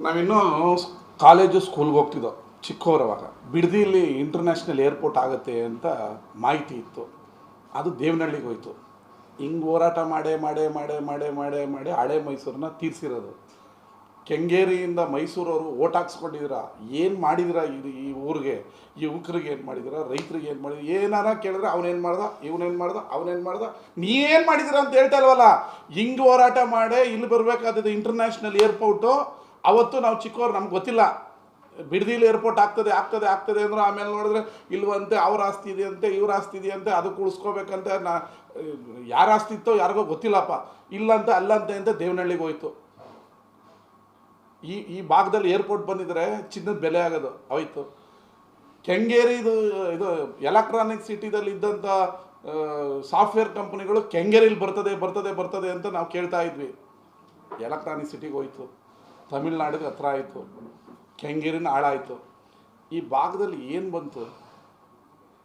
ನಾವಿನ್ನೂ ಕಾಲೇಜು ಸ್ಕೂಲ್ಗೆ ಹೋಗ್ತಿದ್ದೋ ಚಿಕ್ಕವರವಾಗ. ಬಿಡದಿಯಲ್ಲಿ international airport ಆಗುತ್ತೆ ಅಂತ ಮಾಹಿತಿ ಇತ್ತು. ಅದು ದೇವನಹಳ್ಳಿಗೆ ಹೋಯ್ತು. ಹಿಂಗೆ ಹೋರಾಟ ಮಾಡೇ ಮಾಡೇ ಮಾಡೇ ಮಾಡೇ ಮಾಡೇ ಮಾಡಿ ಹಳೆ ಮೈಸೂರನ್ನ ತೀರಿಸಿರೋದು. ಕೆಂಗೇರಿಯಿಂದ ಮೈಸೂರವರು ಓಟ್ ಹಾಕ್ಸ್ಕೊಂಡಿದ್ದೀರ, ಏನು ಮಾಡಿದಿರ ಈ ಊರಿಗೆ, ಯುವಕರಿಗೆ ಏನು ಮಾಡಿದಿರ, ರೈತರಿಗೆ ಏನು ಮಾಡಿದ್ರು, ಏನಾರ ಕೇಳಿದ್ರೆ ಅವನೇನು ಮಾಡ್ದ, ಇವನೇನು ಮಾಡ್ದ, ಅವನೇನು ಮಾಡ್ದ, ನೀವೇನು ಮಾಡಿದಿರ ಅಂತ ಹೇಳ್ತಾ ಇಲ್ವಲ್ಲ. ಹಿಂಗೆ ಹೋರಾಟ ಮಾಡೇ ಇಲ್ಲಿ ಬರಬೇಕಾದದ್ದು ಇಂಟರ್ನ್ಯಾಷನಲ್ ಏರ್ಪೋರ್ಟು. ಅವತ್ತು ನಾವು ಚಿಕ್ಕವ್ರು, ನಮ್ಗೆ ಗೊತ್ತಿಲ್ಲ ಬಿಡದಿಲಿ ಏರ್ಪೋರ್ಟ್ ಆಗ್ತದೆ ಆಗ್ತದೆ ಆಗ್ತದೆ ಅಂದ್ರೆ ಆಮೇಲೆ ನೋಡಿದ್ರೆ ಇಲ್ವಂತೆ, ಅವ್ರ ಆಸ್ತಿ ಇದೆಯಂತೆ, ಇವ್ರ ಆಸ್ತಿ ಇದೆಯಂತೆ, ಅದಕ್ಕೆ ಉಳಿಸ್ಕೋಬೇಕಂತ ಯಾರ ಆಸ್ತಿ ಇತ್ತೋ ಯಾರಿಗೋ ಗೊತ್ತಿಲ್ಲಪ್ಪ, ಇಲ್ಲಂತ ಅಲ್ಲಂತೆ ಅಂತ ದೇವನಹಳ್ಳಿಗೆ ಹೋಯ್ತು. ಈ ಭಾಗದಲ್ಲಿ ಏರ್ಪೋರ್ಟ್ ಬಂದಿದ್ರೆ ಚಿನ್ನದ ಬೆಲೆ ಆಗೋದು ಹೋಯ್ತು. ಕೆಂಗೇರಿದು ಇದು ಎಲೆಕ್ಟ್ರಾನಿಕ್ ಸಿಟಿದಲ್ಲಿ ಇದ್ದಂಥ ಸಾಫ್ಟ್ವೇರ್ ಕಂಪ್ನಿಗಳು ಕೆಂಗೇರಿಲಿ ಬರ್ತದೆ ಬರ್ತದೆ ಬರ್ತದೆ ಅಂತ ನಾವು ಕೇಳ್ತಾ ಇದ್ವಿ. ಎಲೆಕ್ಟ್ರಾನಿಕ್ ಸಿಟಿಗೆ ಹೋಯ್ತು, ತಮಿಳ್ನಾಡಿಗೆ ಹತ್ರ ಆಯಿತು, ಕೆಂಗೇರಿನ ಹಾಳಾಯಿತು. ಈ ಭಾಗದಲ್ಲಿ ಏನು ಬಂತು?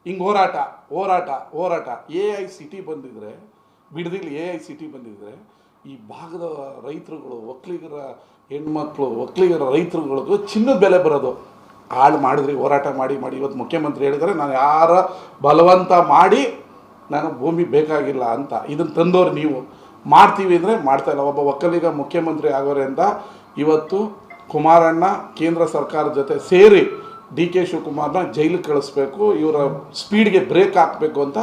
ಹಿಂಗೆ ಹೋರಾಟ ಹೋರಾಟ ಹೋರಾಟ. AICT ಬಂದಿದ್ರೆ, ಬಿಡದಿಲ್ಲಿ AICT ಬಂದಿದ್ರೆ ಈ ಭಾಗದ ರೈತರುಗಳು, ಒಕ್ಕಲಿಗರ ಹೆಣ್ಮಕ್ಳು, ಒಕ್ಕಲಿಗರ ರೈತರುಗಳಿಗೂ ಚಿನ್ನದ ಬೆಲೆ ಬರೋದು. ಹಾಳು ಮಾಡಿದ್ರಿ ಹೋರಾಟ ಮಾಡಿ ಮಾಡಿ. ಇವತ್ತು ಮುಖ್ಯಮಂತ್ರಿ ಹೇಳಿದರೆ ನಾನು ಯಾರ ಬಲವಂತ ಮಾಡಿ ನಾನು ಭೂಮಿ ಬೇಕಾಗಿಲ್ಲ ಅಂತ. ಇದನ್ನು ತಂದವರು ನೀವು. ಮಾಡ್ತೀವಿ ಅಂದರೆ ಮಾಡ್ತಾಯಿಲ್ಲ. ಒಬ್ಬ ಒಕ್ಕಲಿಗ ಮುಖ್ಯಮಂತ್ರಿ ಆಗೋರೆ ಅಂತ ಇವತ್ತು ಕುಮಾರಣ್ಣ ಕೇಂದ್ರ ಸರ್ಕಾರದ ಜೊತೆ ಸೇರಿ DK ಶಿವಕುಮಾರ್ನ ಜೈಲಿಗೆ ಕಳಿಸ್ಬೇಕು, ಇವರ ಸ್ಪೀಡ್ಗೆ ಬ್ರೇಕ್ ಹಾಕಬೇಕು ಅಂತ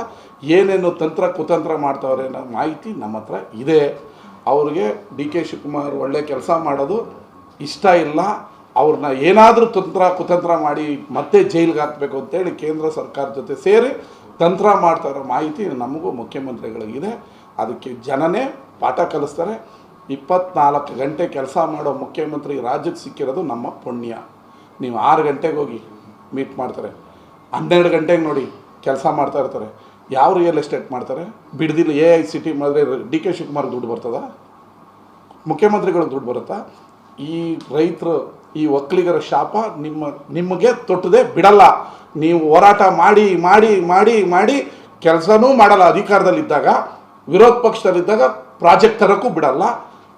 ಏನೇನು ತಂತ್ರ ಕುತಂತ್ರ ಮಾಡ್ತಾವ್ರೆ ಅನ್ನೋ ಮಾಹಿತಿ ನಮ್ಮ ಹತ್ರ ಇದೆ. ಅವ್ರಿಗೆ DK ಶಿವಕುಮಾರ್ ಒಳ್ಳೆ ಕೆಲಸ ಮಾಡೋದು ಇಷ್ಟ ಇಲ್ಲ. ಅವ್ರನ್ನ ಏನಾದರೂ ತಂತ್ರ ಕುತಂತ್ರ ಮಾಡಿ ಮತ್ತೆ ಜೈಲಿಗೆ ಹಾಕಬೇಕು ಅಂತೇಳಿ ಕೇಂದ್ರ ಸರ್ಕಾರದ ಜೊತೆ ಸೇರಿ ತಂತ್ರ ಮಾಡ್ತಾ ಇರೋ ಮಾಹಿತಿ ನಮಗೂ ಮುಖ್ಯಮಂತ್ರಿಗಳಿಗಿದೆ. ಅದಕ್ಕೆ ಜನನೇ ಪಾಠ ಕಲಿಸ್ತಾರೆ. 24 ಗಂಟೆ ಕೆಲಸ ಮಾಡೋ ಮುಖ್ಯಮಂತ್ರಿ ರಾಜ್ಯಕ್ಕೆ ಸಿಕ್ಕಿರೋದು ನಮ್ಮ ಪುಣ್ಯ. ನೀವು 6 ಗಂಟೆಗೆ ಹೋಗಿ ಮೀಟ್ ಮಾಡ್ತಾರೆ, 12 ಗಂಟೆಗೆ ನೋಡಿ ಕೆಲಸ ಮಾಡ್ತಾ ಇರ್ತಾರೆ. ಯಾವ ರಿಯಲ್ ಎಸ್ಟೇಟ್ ಮಾಡ್ತಾರೆ? ಬಿಡದಿಲ್ಲ AICT ಮಾಡಿದ್ರೆ DK ಶಿವಕುಮಾರ್ಗೆ ದುಡ್ಡು ಬರ್ತದ? ಮುಖ್ಯಮಂತ್ರಿಗಳಿಗೆ ದುಡ್ಡು ಬರುತ್ತಾ? ಈ ರೈತರು, ಈ ಒಕ್ಕಲಿಗರ ಶಾಪ ನಿಮಗೆ ತೊಟ್ಟದೆ ಬಿಡಲ್ಲ. ನೀವು ಹೋರಾಟ ಮಾಡಿ ಮಾಡಿ ಮಾಡಿ ಮಾಡಿ ಕೆಲಸನೂ ಮಾಡಲ್ಲ. ಅಧಿಕಾರದಲ್ಲಿದ್ದಾಗ, ವಿರೋಧ ಪಕ್ಷದಲ್ಲಿದ್ದಾಗ ಪ್ರಾಜೆಕ್ಟ್ ತರೋಕ್ಕೂ ಬಿಡಲ್ಲ.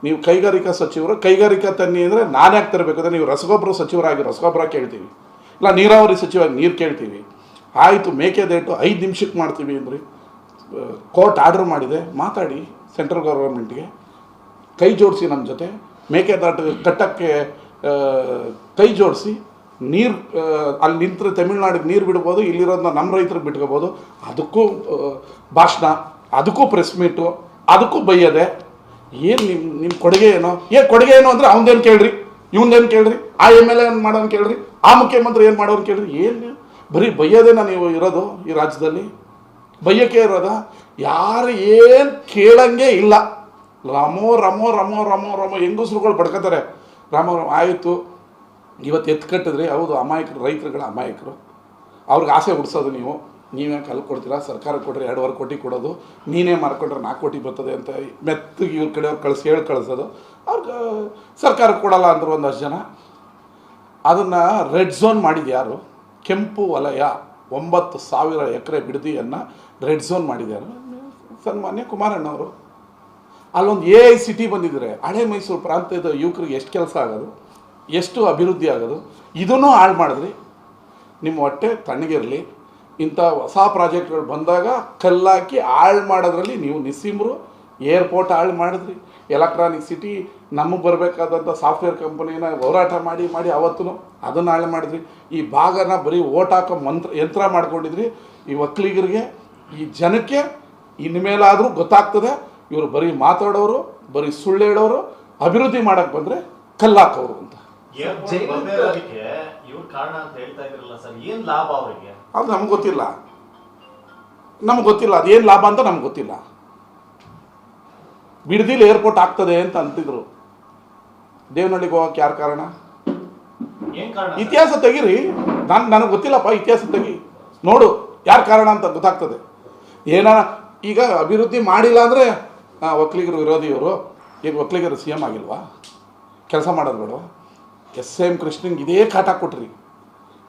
ನೀವು ಕೈಗಾರಿಕಾ ಸಚಿವರು, ಕೈಗಾರಿಕಾ ತನ್ನಿ ಅಂದರೆ ನಾನು ಯಾಕೆ ತರಬೇಕು ಅಂದರೆ, ನೀವು ರಸಗೊಬ್ಬರ ಸಚಿವರಾಗಿ ರಸಗೊಬ್ಬರ ಕೇಳ್ತೀವಿ, ಇಲ್ಲ ನೀರಾವರಿ ಸಚಿವರಾಗಿ ನೀರು ಕೇಳ್ತೀವಿ. ಆಯಿತು, ಮೇಕೆದಾಟು 5 ನಿಮಿಷಕ್ಕೆ ಮಾಡ್ತೀವಿ ಅಂದ್ರಿ. ಕೋರ್ಟ್ ಆರ್ಡ್ರ್ ಮಾಡಿದೆ, ಮಾತಾಡಿ ಸೆಂಟ್ರಲ್ ಗೌರ್ಮೆಂಟ್ಗೆ, ಕೈ ಜೋಡಿಸಿ ನಮ್ಮ ಜೊತೆ. ಮೇಕೆದಾಟು ಕಟ್ಟಕ್ಕೆ ಕೈ ಜೋಡಿಸಿ ನೀರು ಅಲ್ಲಿ ನಿಂತರೆ ತಮಿಳ್ನಾಡಿಗೆ ನೀರು ಬಿಡ್ಬೋದು, ಇಲ್ಲಿರೋದನ್ನ ನಮ್ಮ ರೈತರಿಗೆ ಬಿಟ್ಕೋಬೋದು. ಅದಕ್ಕೂ ಭಾಷಣ, ಅದಕ್ಕೂ ಪ್ರೆಸ್ ಮೀಟು, ಅದಕ್ಕೂ ಬೈಯದೆ. ಏನು ನಿಮ್ಮ ಕೊಡುಗೆ ಏನೋ? ಕೊಡುಗೆ ಏನು ಅಂದರೆ ಅವನದೇನು ಕೇಳ್ರಿ, ಇವಂದೇನು ಕೇಳ್ರಿ, ಆ MLA ಏನು ಮಾಡೋನು ಕೇಳ್ರಿ, ಆ ಮುಖ್ಯಮಂತ್ರಿ ಏನು ಮಾಡೋನು ಕೇಳ್ರಿ. ಏನು ಬರೀ ಬೈಯೋದೇನ ನೀವು ಇರೋದು ಈ ರಾಜ್ಯದಲ್ಲಿ? ಬೈಯೋಕ್ಕೆ ಇರೋದ? ಯಾರು ಏನು ಕೇಳಂಗೆ ಇಲ್ಲ. ರಮೋ ರಮೋ ರಮೋ ರಮೋ ರಮೋ ಹೆಂಗಸ್ರುಗಳು ಬಡ್ಕೋತಾರೆ. ರಾಮ ಆಯಿತು, ಇವತ್ತು ಎತ್ತು ಕಟ್ಟಿದ್ರಿ, ಹೌದು, ಅಮಾಯಕರು, ರೈತರುಗಳ ಅಮಾಯಕರು. ಅವ್ರಿಗೆ ಆಸೆ ಹುಡ್ಸೋದು ನೀವು. ನೀವೇ ಕಲ್ಲು ಕೊಡ್ತೀರಾ? ಸರ್ಕಾರ ಕೊಟ್ಟರೆ 2.5 ಕೋಟಿ ಕೊಡೋದು, ನೀನೇ ಮಾರ್ಕೊಂಡ್ರೆ 4 ಕೋಟಿ ಬರ್ತದೆ ಅಂತ ಮೆತ್ತಗೆ ಇವ್ರ ಕಡೆ ಅವ್ರು ಹೇಳಿ ಕಳಿಸೋದು. ಅವ್ರಿಗೆ ಸರ್ಕಾರಕ್ಕೆ ಕೊಡಲ್ಲ ಅಂದರು ಒಂದಷ್ಟು ಜನ. ಅದನ್ನು ರೆಡ್ ಝೋನ್ ಮಾಡಿದ್ದು ಯಾರು? ಕೆಂಪು ವಲಯ 9,000 ಎಕರೆ ಬಿಡದಿಯನ್ನು ರೆಡ್ ಝೋನ್ ಮಾಡಿದ್ಯಾರು? ಸನ್ಮಾನ್ಯ ಕುಮಾರಣ್ಣವರು. ಅಲ್ಲೊಂದು AICT ಬಂದಿದ್ರೆ ಹಳೆ ಮೈಸೂರು ಪ್ರಾಂತ್ಯದ ಯುವಕರಿಗೆ ಎಷ್ಟು ಕೆಲಸ ಆಗೋದು, ಎಷ್ಟು ಅಭಿವೃದ್ಧಿ ಆಗೋದು. ಇದನ್ನು ಹಾಳು ಮಾಡಿದ್ರಿ. ನಿಮ್ಮ ಹೊಟ್ಟೆ ತಣ್ಣಗಿರಲಿ. ಇಂಥ ಹೊಸ ಪ್ರಾಜೆಕ್ಟ್ಗಳು ಬಂದಾಗ ಕಲ್ಲಾಕಿ ಹಾಳು ಮಾಡೋದ್ರಲ್ಲಿ ನೀವು ನಿಸ್ಸೀಮರು. ಏರ್ಪೋರ್ಟ್ ಹಾಳು ಮಾಡಿದ್ರಿ, ಎಲೆಕ್ಟ್ರಾನಿಕ್ ಸಿಟಿ, ನಮಗೆ ಬರಬೇಕಾದಂಥ ಸಾಫ್ಟ್ವೇರ್ ಕಂಪನಿನ ಹೋರಾಟ ಮಾಡಿ ಮಾಡಿ ಅವತ್ತು ಅದನ್ನು ಹಾಳು ಮಾಡಿದ್ರಿ. ಈ ಭಾಗನ ಬರೀ ಓಟ್ ಹಾಕೋ ಯಂತ್ರ ಮಾಡ್ಕೊಂಡಿದ್ರಿ. ಈ ಒಕ್ಕಲಿಗರಿಗೆ, ಈ ಜನಕ್ಕೆ ಇನ್ಮೇಲಾದರೂ ಗೊತ್ತಾಗ್ತದೆ, ಇವರು ಬರೀ ಮಾತಾಡೋರು, ಬರೀ ಸುಳ್ಳು ಹೇಳೋರು, ಅಭಿವೃದ್ಧಿ ಮಾಡೋಕ್ಕೆ ಬಂದರೆ ಕಲ್ಲಾಕೋರು ಅಂತ. ಅದು ನಮ್ಗೆ ಗೊತ್ತಿಲ್ಲ. ಅದೇನು ಲಾಭ ಅಂತ ನಮ್ಗೆ ಗೊತ್ತಿಲ್ಲ. ಬಿಡದಿಲಿ ಏರ್ಪೋರ್ಟ್ ಆಗ್ತದೆ ಅಂತ ಅಂತಿದ್ರು. ದೇವನಹಳ್ಳಿಗೆ ಹೋಗಕ್ಕೆ ಯಾರು ಕಾರಣ? ಇತಿಹಾಸ ತೆಗೀರಿ. ನನಗೆ ಗೊತ್ತಿಲ್ಲಪ್ಪ, ಇತಿಹಾಸ ತೆಗಿ, ನೋಡು ಯಾರು ಕಾರಣ ಅಂತ ಗೊತ್ತಾಗ್ತದೆ. ಈಗ ಅಭಿವೃದ್ಧಿ ಮಾಡಿಲ್ಲ ಅಂದರೆ ಒಕ್ಕಲಿಗರು ವಿರೋಧಿಯವರು. ಈಗ ಒಕ್ಕಲಿಗರು CM ಆಗಿಲ್ವಾ? ಕೆಲಸ ಮಾಡೋದು ಬೇಡವಾ? SM ಕೃಷ್ಣಂಗೆ ಇದೇ ಕಾಟ ಕೊಟ್ರಿ,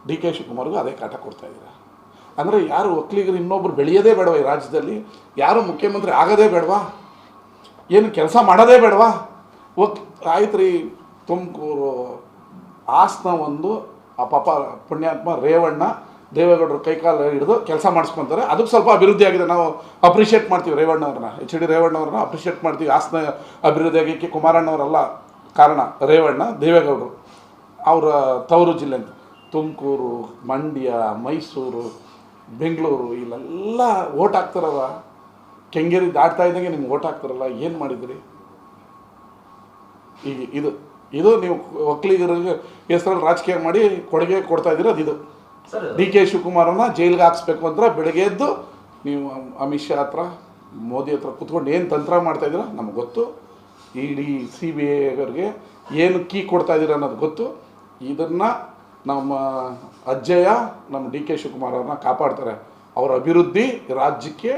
DK ಶಿವಕುಮಾರ್ಗೂ ಅದೇ ಕಾಟ ಕೊಡ್ತಾಯಿದ್ದೀರ. ಅಂದರೆ ಯಾರು ಒಕ್ಕಲಿಗರು ಇನ್ನೊಬ್ರು ಬೆಳೆಯೋದೇ ಬೇಡವಾ ಈ ರಾಜ್ಯದಲ್ಲಿ? ಯಾರು ಮುಖ್ಯಮಂತ್ರಿ ಆಗೋದೇ ಬೇಡವಾ? ಏನು ಕೆಲಸ ಮಾಡೋದೇ ಬೇಡವಾ? ಆಯ್ತು ರೀ, ತುಮಕೂರು, ಹಾಸನ ಒಂದು ಆ ಪಾಪ ಪುಣ್ಯಾತ್ಮ ರೇವಣ್ಣ ದೇವೇಗೌಡರು ಕೈಕಾಲು ಹಿಡಿದು ಕೆಲಸ ಮಾಡಿಸ್ಕೊತಾರೆ. ಅದಕ್ಕೆ ಸ್ವಲ್ಪ ಅಭಿವೃದ್ಧಿ ಆಗಿದೆ. ನಾವು ಅಪ್ರಿಷಿಯೇಟ್ ಮಾಡ್ತೀವಿ ರೇವಣ್ಣವ್ರನ್ನ, HD ರೇವಣ್ಣವ್ರನ್ನ ಅಪ್ರಿಷಿಯೇಟ್ ಮಾಡ್ತೀವಿ. ಹಾಸನ ಅಭಿವೃದ್ಧಿ ಆಗಕ್ಕೆ ಕುಮಾರಣ್ಣವರೆಲ್ಲ ಕಾರಣ. ರೇವಣ್ಣ ದೇವೇಗೌಡರು ಅವರ ತವರು ಜಿಲ್ಲೆ ಅಂತ ತುಮಕೂರು, ಮಂಡ್ಯ, ಮೈಸೂರು, ಬೆಂಗಳೂರು ಇಲ್ಲೆಲ್ಲ ಓಟ್ ಹಾಕ್ತಾರಲ್ಲ. ಕೆಂಗೇರಿ ದಾಟ್ತಾ ಇದ್ದಂಗೆ ನಿಮ್ಗೆ ಓಟ್ ಹಾಕ್ತಾರಲ್ಲ, ಏನು ಮಾಡಿದಿರಿ? ಈಗ ಇದು ನೀವು ಒಕ್ಕಲಿಗರಿಗೆ ಹೆಸರಲ್ಲಿ ರಾಜಕೀಯ ಮಾಡಿ ಕೊಡುಗೆ ಕೊಡ್ತಾ ಇದ್ದೀರ. ಅದು ಇದು DK ಶಿವಕುಮಾರನ್ನ ಜೈಲಿಗೆ ಹಾಕ್ಸ್ಬೇಕು ಅಂತ ಬೆಳಗ್ಗೆ ಎದ್ದು ನೀವು ಅಮಿತ್ ಶಾ ಹತ್ರ, ಮೋದಿ ಹತ್ರ ಕೂತ್ಕೊಂಡು ಏನು ತಂತ್ರ ಮಾಡ್ತಾಯಿದ್ದೀರ ನಮ್ಗೆ ಗೊತ್ತು. ಇಡೀ CBI ಅವರಿಗೆ ಏನು ಕೀ ಕೊಡ್ತಾ ಇದ್ದೀರ ಅನ್ನೋದು ಗೊತ್ತು. ಇದನ್ನು ನಮ್ಮ ಅಜ್ಜಯ್ಯ ನಮ್ಮ DK ಶಿವಕುಮಾರ್ ಅವ್ರನ್ನ ಕಾಪಾಡ್ತಾರೆ. ಅವರ ಅಭಿವೃದ್ಧಿ ರಾಜ್ಯಕ್ಕೆ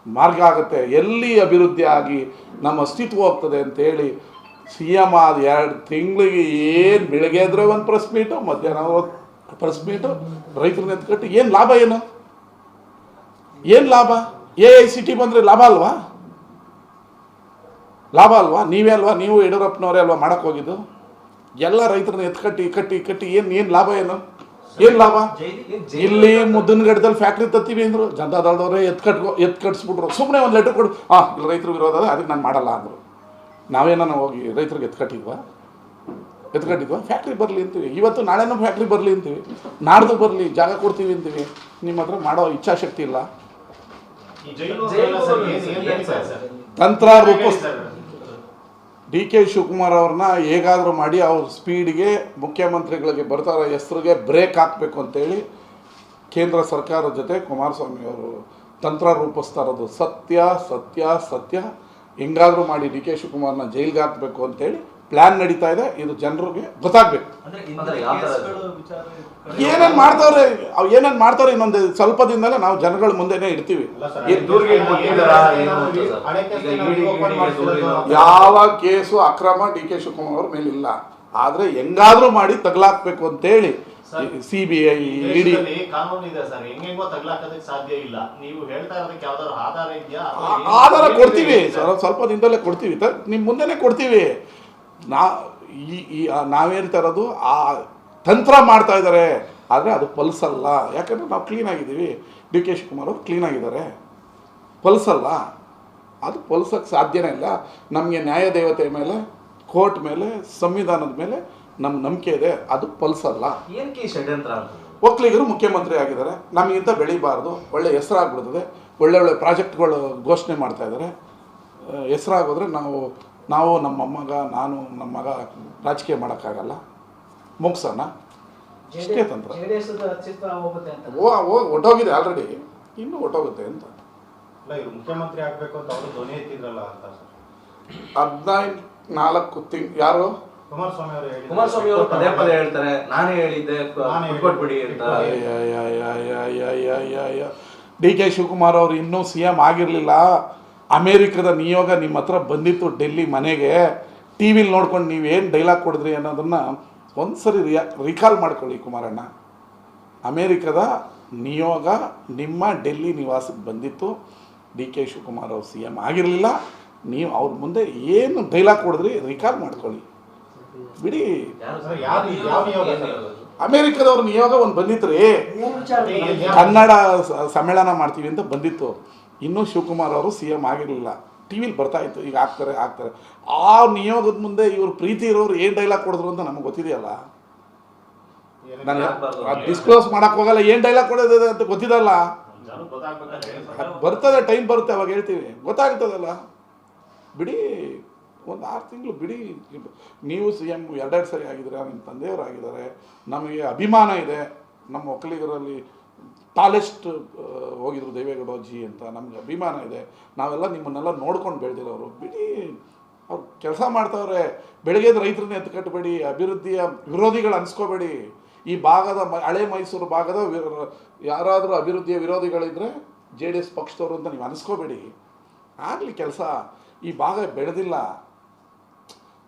ಮಾರ್ಗ ಆಗುತ್ತೆ. ಎಲ್ಲಿ ಅಭಿವೃದ್ಧಿ ಆಗಿ ನಮ್ಮ ಅಸ್ತಿತ್ವ ಹೋಗ್ತದೆ ಅಂತೇಳಿ CM ಆದ 2 ತಿಂಗಳಿಗೆ ಏನು ಬೆಳಗ್ಗೆ ಎದ್ರೆ ಒಂದು ಪ್ರೆಸ್ ಮೀಟು, ಮಧ್ಯಾಹ್ನ ಪ್ರೆಸ್ ಮೀಟು, ರೈತರನ್ನ ಎತ್ಕಟ್ಟು ಏನು ಲಾಭ? ಏನು ಲಾಭ? AICT ಬಂದರೆ ಲಾಭ ಅಲ್ವಾ? ಲಾಭ ಅಲ್ವಾ? ನೀವೇ ಅಲ್ವಾ? ನೀವು ಯಡಿಯೂರಪ್ಪನವರೇ ಅಲ್ವಾ ಮಾಡೋಕ್ಕೆ ಹೋಗಿದ್ದು? ಎಲ್ಲ ರೈತರನ್ನ ಕಟ್ಟಿ ಏನು ಲಾಭ? ಏನು ಲಾಭ? ಇಲ್ಲಿ ಮುದ್ದನಗಡದಲ್ಲಿ ಫ್ಯಾಕ್ಟ್ರಿ ತತ್ತೀವಿ ಅಂದರು. ಜನತಾದಳದವರೇ ಎತ್ಕಟ್ಸ್ಬಿಟ್ರು. ಸುಮ್ಮನೆ ಒಂದು ಲೆಟರ್ ಕೊಡು, ಇಲ್ಲಿ ರೈತರು ವಿರೋಧ ಅದ, ಅದಕ್ಕೆ ನಾನು ಮಾಡಲ್ಲ ಅಂದರು. ನಾವೇನ ಹೋಗಿ ರೈತರಿಗೆ ಎತ್ಕಟ್ಟಿದ್ವಾ? ಫ್ಯಾಕ್ಟ್ರಿ ಬರಲಿ ಅಂತೀವಿ. ಇವತ್ತು ನಾಳೆನೂ ಫ್ಯಾಕ್ಟ್ರಿ ಬರಲಿ ಅಂತೀವಿ, ನಾಡ್ದು ಬರಲಿ, ಜಾಗ ಕೊಡ್ತೀವಿ ಅಂತೀವಿ. ನಿಮ್ಮ ಹತ್ರ ಮಾಡೋ ಇಚ್ಛಾಶಕ್ತಿ ಇಲ್ಲ. ತಂತ್ರ ರೂಪಿಸ್ತಾರೆ. DK ಶಿವಕುಮಾರ್ ಅವ್ರನ್ನ ಹೇಗಾದರೂ ಮಾಡಿ ಅವ್ರ ಸ್ಪೀಡ್ಗೆ ಮುಖ್ಯಮಂತ್ರಿಗಳಿಗೆ ಬರ್ತಾರ ಹೆಸರಿಗೆ ಬ್ರೇಕ್ ಹಾಕಬೇಕು ಅಂತೇಳಿ ಕೇಂದ್ರ ಸರ್ಕಾರದ ಜೊತೆ ಕುಮಾರಸ್ವಾಮಿ ಅವರು ತಂತ್ರ ರೂಪಿಸ್ತಾ ಇರೋದು ಸತ್ಯ. ಹೆಂಗಾದರೂ ಮಾಡಿ DK ಶಿವಕುಮಾರ್ನ ಜೈಲಿಗೆ ಹಾಕಬೇಕು ಅಂತೇಳಿ ಪ್ಲ್ಯಾನ್ ನಡೀತಾ ಇದೆ. ಇದು ಜನರಿಗೆ ಗೊತ್ತಾಗಬೇಕು. ಏನೇನು ಮಾಡ್ತಾವ್ರೆ ಇನ್ನೊಂದು ಸ್ವಲ್ಪ ದಿನದಲ್ಲೇ ನಾವು ಜನಗಳ ಮುಂದೆನೇ ಇಡ್ತೀವಿ. ಯಾವ ಕೇಸು ಅಕ್ರಮ DK ಶಿವಕುಮಾರ್ ಅವ್ರ ಮೇಲೆ ಇಲ್ಲ. ಆದರೆ ಹೆಂಗಾದ್ರೂ ಮಾಡಿ ತಗಲಾಕ್ಬೇಕು ಅಂತೇಳಿ CBI ಇಡಿ ಕಾನೂನು ಇದೆ ಸರ್. ಹೆಂಗೆಂಗೋ ತಗಲಾಕೋದಕ್ಕೆ ಸಾಧ್ಯ ಇಲ್ಲ. ನೀವು ಹೇಳ್ತಾ ಇರೋದಕ್ಕೆ ಯಾವ್ದಾದ್ರು ಆಧಾರ ಇದೆಯಾ? ಆಧಾರ ಕೊಡ್ತೀವಿ ಸರ್, ಸ್ವಲ್ಪ ದಿನದಲ್ಲೇ ಕೊಡ್ತೀವಿ. ನಿಮ್ಮ ಮುಂದೆನೇ ಕೊಡ್ತೀವಿ. ನಾವೇಳ್ತಾ ಇರೋದು ಆ ತಂತ್ರ ಮಾಡ್ತಾ ಇದ್ದಾರೆ, ಆದರೆ ಅದು ಪಲ್ಸಲ್ಲ. ಯಾಕಂದರೆ ನಾವು ಕ್ಲೀನ್ ಆಗಿದ್ದೀವಿ. DK ಶಿವಕುಮಾರ್ ಅವರು ಕ್ಲೀನ್ ಆಗಿದ್ದಾರೆ. ಪಲ್ಸಲ್ಲ, ಅದು ಪಲ್ಸಕ್ಕೆ ಸಾಧ್ಯನೇ ಇಲ್ಲ. ನಮಗೆ ನ್ಯಾಯ ದೇವತೆ ಮೇಲೆ, ಕೋರ್ಟ್ ಮೇಲೆ, ಸಂವಿಧಾನದ ಮೇಲೆ ನಮ್ಮ ನಂಬಿಕೆ ಇದೆ. ಅದು ಪಲ್ಸಲ್ಲ. ಒಕ್ಕಲಿಗರು ಮುಖ್ಯಮಂತ್ರಿ ಆಗಿದ್ದಾರೆ, ನಮಗಿಂತ ಬೆಳಿಬಾರ್ದು, ಒಳ್ಳೆ ಹೆಸರಾಗ್ಬಿಡ್ತದೆ. ಒಳ್ಳೆ ಪ್ರಾಜೆಕ್ಟ್ಗಳು ಘೋಷಣೆ ಮಾಡ್ತಾ ಇದ್ದಾರೆ. ಹೆಸರಾಗೋದ್ರೆ ನಾವು ನಮ್ಮ ನಮ್ಮ ಮಗ ರಾಜಕೀಯ ಮಾಡೋಕ್ಕಾಗಲ್ಲ. ಮುಗ್ಸೋಣ, ಇಷ್ಟೇ ತಂತ್ರ. ಒಟ್ಟೋಗಿದೆ ಆಲ್ರೆಡಿ, ಇನ್ನೂ ಒಟ್ಟೋಗುತ್ತೆ ಅಂತ. ಮುಖ್ಯಮಂತ್ರಿ ಆಗಬೇಕು ಅಂತ ಅವರು ಧ್ವನಿ ಎತ್ತಿದ್ರಲ್ಲ ಅಂತ 14 ತಿಂಗಳು ಯಾರು ಕುಮಾರಸ್ವಾಮಿ ಅವರು ಪದೇ ಹೇಳ್ತಾರೆ, ನಾನೇ ಹೇಳಿದ್ದೆ ಕೊಟ್ಬಿಡಿ ಅಂತ. DK ಶಿವಕುಮಾರ್ ಅವರು ಇನ್ನೂ CM ಆಗಿರಲಿಲ್ಲ. ಅಮೇರಿಕದ ನಿಯೋಗ ನಿಮ್ಮ ಹತ್ರ ಬಂದಿತ್ತು ಡೆಲ್ಲಿ ಮನೆಗೆ. TV ನೋಡ್ಕೊಂಡು ನೀವೇನು ಡೈಲಾಗ್ ಕೊಡಿದ್ರಿ ಅನ್ನೋದನ್ನು ಒಂದ್ಸರಿ ರಿಕಾಲ್ ಮಾಡ್ಕೊಳ್ಳಿ ಕುಮಾರಣ್ಣ. ಅಮೇರಿಕದ ನಿಯೋಗ ನಿಮ್ಮ ಡೆಲ್ಲಿ ನಿವಾಸಕ್ಕೆ ಬಂದಿತ್ತು. DK ಶಿವಕುಮಾರ್ ಅವರು CM ಆಗಿರಲಿಲ್ಲ. ನೀವು ಅವ್ರ ಮುಂದೆ ಏನು ಡೈಲಾಗ್ ಕೊಡಿದ್ರಿ ರಿಕಾಲ್ ಮಾಡ್ಕೊಳ್ಳಿ, ಬಿಡಿ. ಅಮೇರಿಕದವ್ರ ನಿಯೋಗ ಒಂದು ಬಂದಿತ್ತು ರೀ, ಕನ್ನಡ ಸಮ್ಮೇಳನ ಮಾಡ್ತೀವಿ ಅಂತ ಬಂದಿತ್ತು. ಇನ್ನೂ ಶಿವಕುಮಾರ್ ಅವರು CM ಆಗಿರಲಿಲ್ಲ. TV ಬರ್ತಾ ಇತ್ತು, ಈಗ ಆಗ್ತಾರೆ. ಆ ನಿಯೋಗದ ಮುಂದೆ ಇವ್ರು ಪ್ರೀತಿ ಇರೋರು ಏನು ಡೈಲಾಗ್ ಕೊಡಿದ್ರು ಅಂತ ನಮಗೆ ಗೊತ್ತಿದೆಯಲ್ಲ. ನಾನು ಡಿಸ್ಕ್ಲೋಸ್ ಮಾಡೋಕ್ಕೆ ಹೋಗಲ್ಲ, ಏನು ಡೈಲಾಗ್ ಕೊಡೋದಿದೆ ಅಂತ ಗೊತ್ತಿದಲ್ಲ. ಬರ್ತದೆ, ಟೈಮ್ ಬರುತ್ತೆ, ಅವಾಗ ಹೇಳ್ತೀವಿ, ಗೊತ್ತಾಗ್ತದಲ್ಲ. ಬಿಡಿ, ಒಂದು 6 ತಿಂಗಳು ಬಿಡಿ. ನೀವು CM 2 ಸರಿ ಆಗಿದ್ದೀರಾ, ನಿಮ್ಮ ತಂದೆಯವರು ಆಗಿದ್ದಾರೆ. ನಮಗೆ ಅಭಿಮಾನ ಇದೆ. ನಮ್ಮ ಒಕ್ಕಲಿಗರಲ್ಲಿ ಟಾಲೆಸ್ಟ್ ಹೋಗಿದ್ರು ದೇವೇಗೌಡಜಿ ಅಂತ ನಮ್ಗೆ ಅಭಿಮಾನ ಇದೆ. ನಾವೆಲ್ಲ ನಿಮ್ಮನ್ನೆಲ್ಲ ನೋಡ್ಕೊಂಡು ಬೆಳೆದಿರೋರು. ಬಿಡಿ, ಅವ್ರು ಕೆಲಸ ಮಾಡ್ತಾವ್ರೆ. ಬೆಳಗ್ಗೆದ ರೈತರನ್ನ ಎತ್ಕಟ್ಟಬೇಡಿ, ಅಭಿವೃದ್ಧಿಯ ವಿರೋಧಿಗಳು ಅನ್ಸ್ಕೋಬೇಡಿ. ಈ ಭಾಗದ ಹಳೆ ಮೈಸೂರು ಭಾಗದ ಯಾರಾದರೂ ಅಭಿವೃದ್ಧಿಯ ವಿರೋಧಿಗಳಿದ್ದರೆ JDS ಪಕ್ಷದವರು ಅಂತ ನೀವು ಅನಿಸ್ಕೋಬೇಡಿ. ಆಗಲಿ ಕೆಲಸ. ಈ ಭಾಗ ಬೆಳೆದಿಲ್ಲ.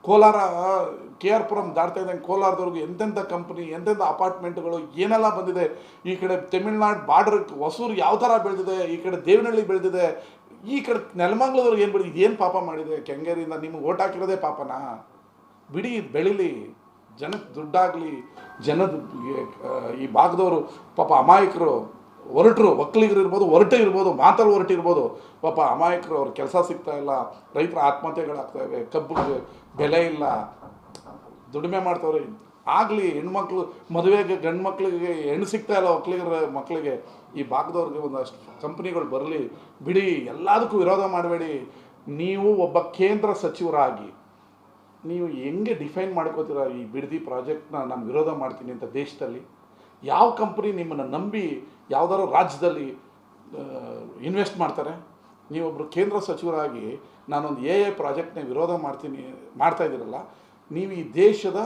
ಕೋಲಾರ KR ಪುರಂ ದಾಟ್ತಾ ಇದ್ದಂಗೆ ಕೋಲಾರದವ್ರಿಗೆ ಎಂತೆಂಥ ಕಂಪ್ನಿ, ಎಂತೆಂಥ ಅಪಾರ್ಟ್ಮೆಂಟ್ಗಳು ಏನೆಲ್ಲ ಬಂದಿದೆ. ಈ ಕಡೆ ತಮಿಳ್ನಾಡು ಬಾರ್ಡ್ರಿಗೆ ಹೊಸೂರು ಯಾವ ಥರ ಬೆಳೆದಿದೆ, ಈ ಕಡೆ ದೇವನಹಳ್ಳಿ ಬೆಳೆದಿದೆ, ಈ ಕಡೆ ನೆಲಮಂಗ್ಲದವ್ರಿಗೆ ಏನು ಬೆಳೆದಿದೆ. ಏನು ಪಾಪ ಮಾಡಿದೆ ಕೆಂಗೇರಿಯಿಂದ? ನಿಮ್ಗೆ ಓಟ್ ಹಾಕಿರೋದೇ ಪಾಪನಾ? ಬಿಡಿ, ಬೆಳೀಲಿ. ಜನಕ್ಕೆ ದುಡ್ಡಾಗಲಿ ಜನದ ಈ ಭಾಗದವರು ಪಾಪ ಅಮಾಯಕರು ಹೊರಟರು, ಒಕ್ಕಲಿಗರು ಇರ್ಬೋದು, ಹೊರಟು ಇರ್ಬೋದು, ಮಾತಲ್ಲಿ ಹೊರಟಿರ್ಬೋದು, ಪಾಪ ಅಮಾಯಕರು ಅವ್ರ ಕೆಲಸ ಸಿಗ್ತಾ ಇಲ್ಲ, ರೈತರ ಆತ್ಮಹತ್ಯೆಗಳಾಗ್ತಾಯಿವೆ, ಕಬ್ಬಿಗೆ ಬೆಲೆ ಇಲ್ಲ, ದುಡಿಮೆ ಮಾಡ್ತವ್ರೆ. ಆಗಲಿ ಹೆಣ್ಮಕ್ಳು ಮದುವೆಗೆ ಗಂಡು ಮಕ್ಕಳಿಗೆ ಹೆಣ್ಣು ಸಿಗ್ತಾ ಇಲ್ಲ, ಒಕ್ಕಲಿಗರ ಮಕ್ಕಳಿಗೆ, ಈ ಭಾಗದವ್ರಿಗೆ ಒಂದಷ್ಟು ಕಂಪ್ನಿಗಳು ಬರಲಿ ಬಿಡಿ, ಎಲ್ಲದಕ್ಕೂ ವಿರೋಧ ಮಾಡಬೇಡಿ. ನೀವು ಒಬ್ಬ ಕೇಂದ್ರ ಸಚಿವರಾಗಿ ನೀವು ಹೆಂಗೆ ಡಿಫೈನ್ ಮಾಡ್ಕೋತೀರ ಈ ಬಿಡದಿ ಪ್ರಾಜೆಕ್ಟ್ನ ನಾನು ವಿರೋಧ ಮಾಡ್ತೀನಿ ಅಂತ ದೇಶದಲ್ಲಿ? ಯಾವ ಕಂಪ್ನಿ ನಿಮ್ಮನ್ನು ನಂಬಿ ಯಾವುದಾದ್ರು ರಾಜ್ಯದಲ್ಲಿ ಇನ್ವೆಸ್ಟ್ ಮಾಡ್ತಾರೆ? ನೀವೊಬ್ಬರು ಕೇಂದ್ರ ಸಚಿವರಾಗಿ ನಾನೊಂದು ಪ್ರಾಜೆಕ್ಟ್ನ ವಿರೋಧ ಮಾಡ್ತಾ ಇದ್ದೀರಲ್ಲ, ನೀವು ಈ ದೇಶದ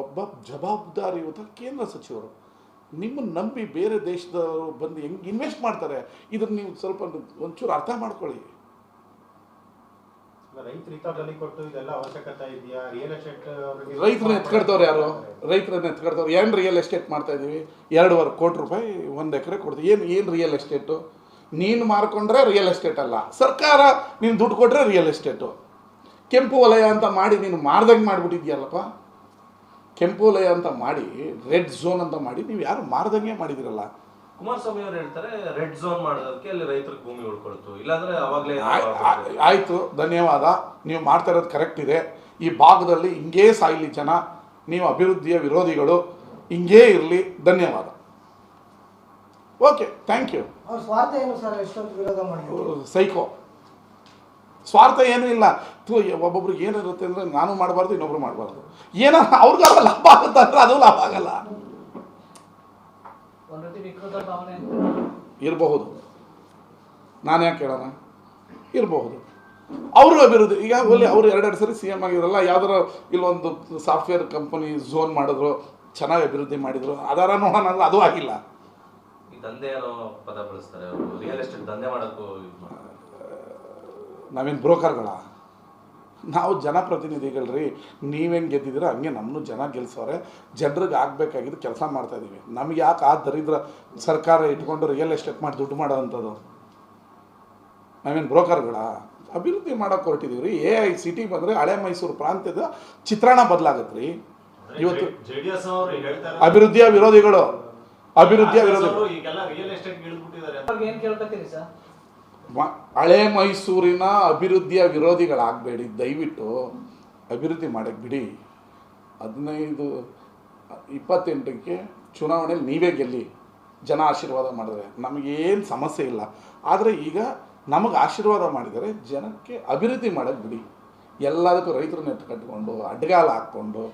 ಒಬ್ಬ ಜವಾಬ್ದಾರಿಯುತ ಕೇಂದ್ರ ಸಚಿವರು. ನಿಮ್ಮನ್ನು ನಂಬಿ ಬೇರೆ ದೇಶದವರು ಬಂದು ಹೆಂಗೆ ಇನ್ವೆಸ್ಟ್ ಮಾಡ್ತಾರೆ, ಇದನ್ನು ನೀವು ಸ್ವಲ್ಪ ಒಂಚೂರು ಅರ್ಥ ಮಾಡ್ಕೊಳ್ಳಿ. ರೈತರನ್ನ ಎತ್ಕೊಡ್ತವ್ರು ಯಾರು? ರೈತರನ್ನ ಎತ್ಕೊಡ್ತವ್ರು. ಏನು ರಿಯಲ್ ಎಸ್ಟೇಟ್ ಮಾಡ್ತಾ ಇದ್ದೀವಿ? 2.5 ಕೋಟಿ ರೂಪಾಯಿ 1 ಎಕರೆ ಕೊಡ್ತೀವಿ. ಏನು ರಿಯಲ್ ಎಸ್ಟೇಟು? ನೀನು ಮಾರ್ಕೊಂಡ್ರೆ ರಿಯಲ್ ಎಸ್ಟೇಟ್ ಅಲ್ಲ, ಸರ್ಕಾರ ನೀನು ದುಡ್ಡು ಕೊಟ್ಟರೆ ರಿಯಲ್ ಎಸ್ಟೇಟು. ಕೆಂಪು ವಲಯ ಅಂತ ಮಾಡಿ ನೀನು ಮಾರ್ದಂಗೆ ಮಾಡಿಬಿಟ್ಟಿದ್ಯಲ್ಲಪ್ಪ. ಕೆಂಪು ವಲಯ ಅಂತ ಮಾಡಿ, ರೆಡ್ ಝೋನ್ ಅಂತ ಮಾಡಿ, ನೀವು ಯಾರು ಮಾರ್ದಂಗೆ ಮಾಡಿದಿರಲ್ಲ. ಕುಮಾರಸ್ವಾಮಿ ಅವರು ಹೇಳ್ತಾರೆ ರೆಡ್ ಝೋನ್ ಮಾಡೋದಕ್ಕೆ ಅಲ್ಲಿ ರೈತರಿಗೆ ಭೂಮಿ ಉಳ್ಕೊಳ್ತು, ಇಲ್ಲಾಂದ್ರೆ ಅವಾಗಲೇ ಆಯಿತು, ಧನ್ಯವಾದ. ನೀವು ಮಾಡ್ತಾ ಇರೋದು ಕರೆಕ್ಟ್ ಇದೆ. ಈ ಭಾಗದಲ್ಲಿ ಹಿಂಗೇ ಸಾಯಲಿ ಜನ, ನೀವು ಅಭಿವೃದ್ಧಿಯ ವಿರೋಧಿಗಳು, ಹಿಂಗೇ ಇರಲಿ, ಧನ್ಯವಾದ. Okay, thank you. ಸೈಕೋ ಸ್ವಾರ್ಥ ಏನೂ ಇಲ್ಲ. ಒಬ್ಬೊಬ್ರಿಗೆ ಏನಿರುತ್ತೆ ಅಂದರೆ ನಾನು ಮಾಡಬಾರ್ದು, ಇನ್ನೊಬ್ರು ಮಾಡಬಾರ್ದು. ಏನೋ ಅವ್ರಿಗೆಲ್ಲ ಲಾಭ ಆಗುತ್ತೆ ಅಂದರೆ ಅದು ಲಾಭ ಆಗಲ್ಲ. ಇರಬಹುದು, ನಾನು ಯಾಕೆ ಹೇಳೋಣ, ಇರಬಹುದು. ಅವರು ಅಭಿವೃದ್ಧಿ, ಈಗ ಒಳ್ಳೆ ಅವರು 2 ಸರಿ CM ಆಗಿದ್ರಲ್ಲ, ಯಾವ್ದಾರ ಇಲ್ಲೊಂದು ಸಾಫ್ಟ್ವೇರ್ ಕಂಪನಿ ಝೋನ್ ಮಾಡಿದ್ರು, ಚೆನ್ನಾಗಿ ಅಭಿವೃದ್ಧಿ ಮಾಡಿದ್ರು, ಅದರ ನೋಡೋಣ, ಅದು ಆಗಿಲ್ಲ. ಈ ದಂಧೆ ಅನ್ನೋ ಪದ ಬಳಸ್ತಾರೆ ಅವರು, ರಿಯಲ್ ಎಸ್ಟೇಟ್ ದಂಧೆ ಮಾಡೋಕ್ಕೂ. ನಾವೇನು ಬ್ರೋಕರ್ಗಳ? ನಾವು ಜನಪ್ರತಿನಿಧಿಗಳ್ರಿ. ನೀವೇನು ಗೆದ್ದಿದ್ದೀರ ಹಂಗೆ ನಮ್ಮನ್ನು ಜನ ಗೆಲ್ಸೋರೆ. ಜನರಿಗೆ ಆಗಬೇಕಾಗಿದ್ದು ಕೆಲಸ ಮಾಡ್ತಾಯಿದ್ದೀವಿ. ನಮ್ಗೆ ಯಾಕೆ ಆ ದರಿದ್ರ ಸರ್ಕಾರ ಇಟ್ಕೊಂಡು ರಿಯಲ್ ಎಸ್ಟೇಟ್ ಮಾಡಿ ದುಡ್ಡು ಮಾಡೋ ಅಂಥದ್ದು? ನಾವೇನು ಬ್ರೋಕರ್ಗಳ? ಅಭಿವೃದ್ಧಿ ಮಾಡೋಕೆ ಹೊರಟಿದ್ದೀವಿ ರೀ. AICT ಬಂದರೆ ಹಳೆ ಮೈಸೂರು ಪ್ರಾಂತ್ಯದ ಚಿತ್ರಣ ಬದಲಾಗತ್ತೆ ರೀ. ಇವತ್ತು ಅಭಿವೃದ್ಧಿಯ ವಿರೋಧಿಗಳು, ಅಭಿವೃದ್ಧಿಯ ವಿರೋಧಿಗಳು ಹಳೆ ಮೈಸೂರಿನ ಅಭಿವೃದ್ಧಿಯ ವಿರೋಧಿಗಳಾಗಬೇಡಿ ದಯವಿಟ್ಟು. ಅಭಿವೃದ್ಧಿ ಮಾಡೋಕ್ಕೆ ಬಿಡಿ. 15-28ಕ್ಕೆ ಚುನಾವಣೆಯಲ್ಲಿ ನೀವೇ ಗೆಲ್ಲಿ, ಜನ ಆಶೀರ್ವಾದ ಮಾಡಿದ್ರೆ ನಮಗೇನು ಸಮಸ್ಯೆ ಇಲ್ಲ. ಆದರೆ ಈಗ ನಮಗೆ ಆಶೀರ್ವಾದ ಮಾಡಿದರೆ ಜನಕ್ಕೆ ಅಭಿವೃದ್ಧಿ ಮಾಡೋಕ್ಕೆ ಬಿಡಿ. ಎಲ್ಲದಕ್ಕೂ ರೈತರನ್ನ ಕಟ್ಕೊಂಡು ಅಡ್ಡಗಾಲ ಹಾಕ್ಕೊಂಡು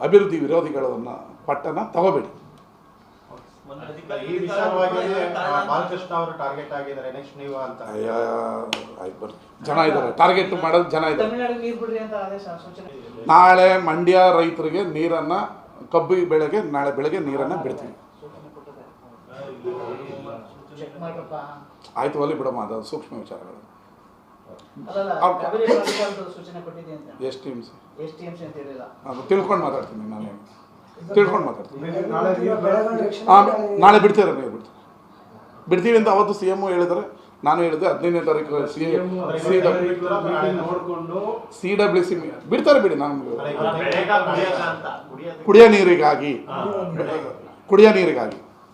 ಅಭಿವೃದ್ಧಿ ವಿರೋಧಿಗಳನ್ನ ಪಟ್ಟನ ತಗೋಬೇಡಿ. ಜನ ಇದ್ದಾರೆ, ಟಾರ್ಗೆಟ್ ಮಾಡೋದು ಜನ ಇದ್ದಾರೆ. ನಾಳೆ ಮಂಡ್ಯ ರೈತರಿಗೆ ನೀರನ್ನು, ಕಬ್ಬು ಬೆಳೆಗೆ ನಾಳೆ ಬೆಳಗ್ಗೆ ನೀರನ್ನು ಬಿಡ್ತೀವಿ. ಆಯ್ತು, ಅಲ್ಲಿ ಬಿಡಮ್ಮ, ಅದು ಸೂಕ್ಷ್ಮ ವಿಚಾರಗಳು. ಎಷ್ಟು ತಿಳ್ಕೊಂಡು ಮಾತಾಡ್ತೀನಿ ನಾನು, ತಿಳ್ಕೊಂಡು ಮಾತಾಡ್ತೀನಿ. ನಾಳೆ ಬಿಡ್ತೀರ, ನೀವು ಬಿಡ್ತೀವಿ ಅಂತ ಅವತ್ತು CM ಹೇಳಿದರೆ, ನಾನು ಹೇಳಿದೆ 15ನೇ ತಾರೀಕು CWC ಬಿಡ್ತಾರೆ ಬಿಡಿ. ನಮ್ಗೆ ಕುಡಿಯೋ ನೀರಿಗಾಗಿ